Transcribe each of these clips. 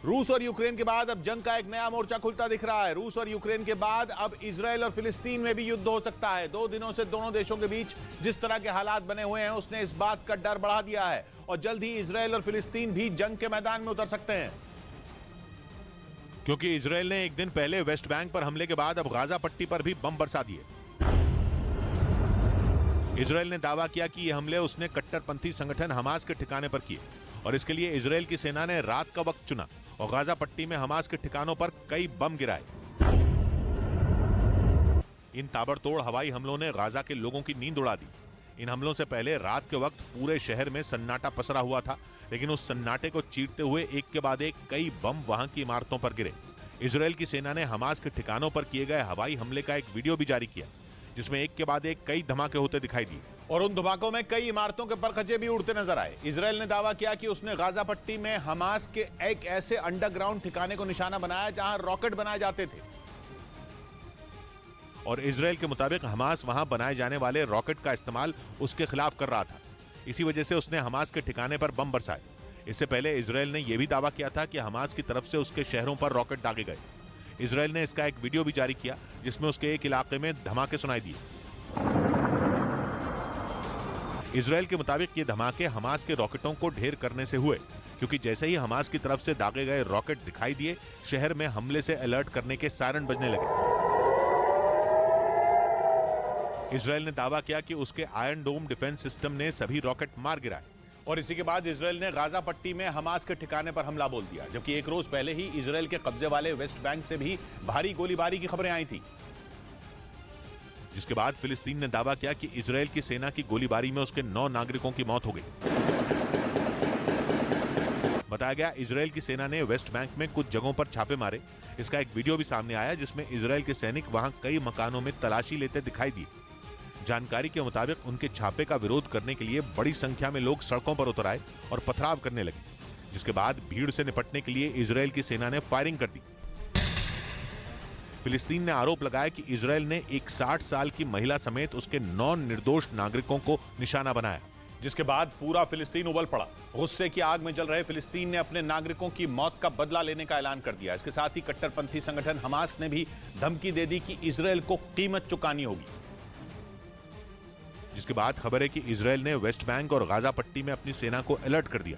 रूस और यूक्रेन के बाद अब जंग का एक नया मोर्चा खुलता दिख रहा है। रूस और यूक्रेन के बाद अब इजराइल और फिलिस्तीन में भी युद्ध हो सकता है। 2 दिनों से दोनों देशों के बीच जिस तरह के हालात बने हुए हैं उसने इस बात का डर बढ़ा दिया है और जल्द ही इजराइल और फिलिस्तीन भी जंग के मैदान में उतर सकते हैं, क्योंकि इजराइल ने एक दिन पहले वेस्ट बैंक पर हमले के बाद अब गाजा पट्टी पर भी बम बरसा दिए। इजराइल ने दावा किया कि ये हमले उसने कट्टरपंथी संगठन हमास के ठिकाने पर किए और इसके लिए इजराइल की सेना ने रात का वक्त चुना और गाजा पट्टी में हमास के ठिकानों पर कई बम गिराए। इन ताबड़तोड़ हवाई हमलों ने गाजा के लोगों की नींद उड़ा दी। इन हमलों से पहले रात के वक्त पूरे शहर में सन्नाटा पसरा हुआ था, लेकिन उस सन्नाटे को चीरते हुए एक के बाद एक कई बम वहां की इमारतों पर गिरे। इजराइल की सेना ने हमास के ठिकानों पर किए गए हवाई हमले का एक वीडियो भी जारी किया, जिसमें एक के बाद एक कई धमाके होते दिखाई दिए और उन धमाकों में कई इमारतों के परखचे भी उड़ते नजर आए। इजराइल ने दावा किया कि उसने गाजा पट्टी में हमास के एक ऐसे अंडरग्राउंड ठिकाने को निशाना बनाया जहां रॉकेट बनाए जाते थे और इजराइल के मुताबिक हमास वहां बनाए जाने वाले रॉकेट का इस्तेमाल उसके खिलाफ कर रहा था। इसी वजह से उसने हमास के ठिकाने पर बम बरसाए। इससे पहले इजराइल ने यह भी दावा किया था कि हमास की तरफ से उसके शहरों पर रॉकेट दागे गए। इजराइल ने इसका एक वीडियो भी जारी किया, जिसमें उसके एक इलाके में धमाके सुनाई दिए। इजराइल के मुताबिक ये धमाके हमास के रॉकेटों को ढेर करने से हुए, क्योंकि जैसे ही हमास की तरफ से दागे गए रॉकेट दिखाई दिए, शहर में हमले से अलर्ट करने के सायरन बजने लगे। इजराइल ने दावा किया कि उसके आयरन डोम डिफेंस सिस्टम ने सभी रॉकेट मार गिराए और इसी के बाद इजराइल ने गाजा पट्टी में हमास के ठिकाने पर हमला बोल दिया, जबकि एक रोज पहले ही इजराइल के कब्जे वाले वेस्ट बैंक से भी भारी गोलीबारी की खबरें आई थी, जिसके बाद फिलिस्तीन ने दावा किया कि इजराइल की सेना की गोलीबारी में उसके 9 नागरिकों की मौत हो गई। बताया गया इजराइल की सेना ने वेस्ट बैंक में कुछ जगहों पर छापे मारे। इसका एक वीडियो भी सामने आया, जिसमें इजराइल के सैनिक वहां कई मकानों में तलाशी लेते दिखाई दिए। जानकारी के मुताबिक उनके छापे का विरोध करने के लिए बड़ी संख्या में लोग सड़कों पर उतर आए और पथराव करने लगे, जिसके बाद भीड़ से निपटने के लिए इजराइल की सेना ने फायरिंग कर दी। फिलिस्तीन ने आरोप लगाया कि इजराइल ने एक 60 साल की महिला समेत उसके 9 निर्दोष नागरिकों को निशाना बनाया, जिसके बाद पूरा फिलिस्तीन उबल पड़ा। गुस्से की आग में जल रहे फिलिस्तीन ने अपने नागरिकों की मौत का बदला लेने का ऐलान कर दिया। इसके साथ ही कट्टरपंथी संगठन हमास ने भी धमकी दे दी कि इजराइल को कीमत चुकानी होगी, जिसके बाद खबर है कि इजराइल ने वेस्ट बैंक और गाजा पट्टी में अपनी सेना को अलर्ट कर दिया।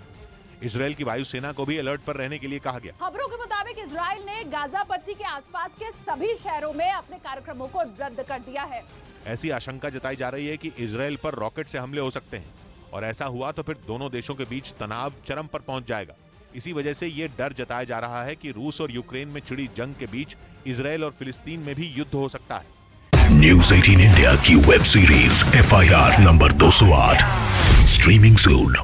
इजराइल की वायुसेना को भी अलर्ट पर रहने के लिए कहा गया। खबरों के मुताबिक इजराइल ने गाजा पट्टी के आसपास के सभी शहरों में अपने कार्यक्रमों को रद्द कर दिया है। ऐसी आशंका जताई जा रही है कि इजराइल पर रॉकेट से हमले हो सकते हैं और ऐसा हुआ तो फिर दोनों देशों के बीच तनाव चरम पर पहुंच जाएगा। इसी वजह से ये डर जताया जा रहा है कि रूस और यूक्रेन में छिड़ी जंग के बीच इजराइल और फिलिस्तीन में भी युद्ध हो सकता है। न्यूज़ 18 इंडिया की web series FIR number 208 streaming सून।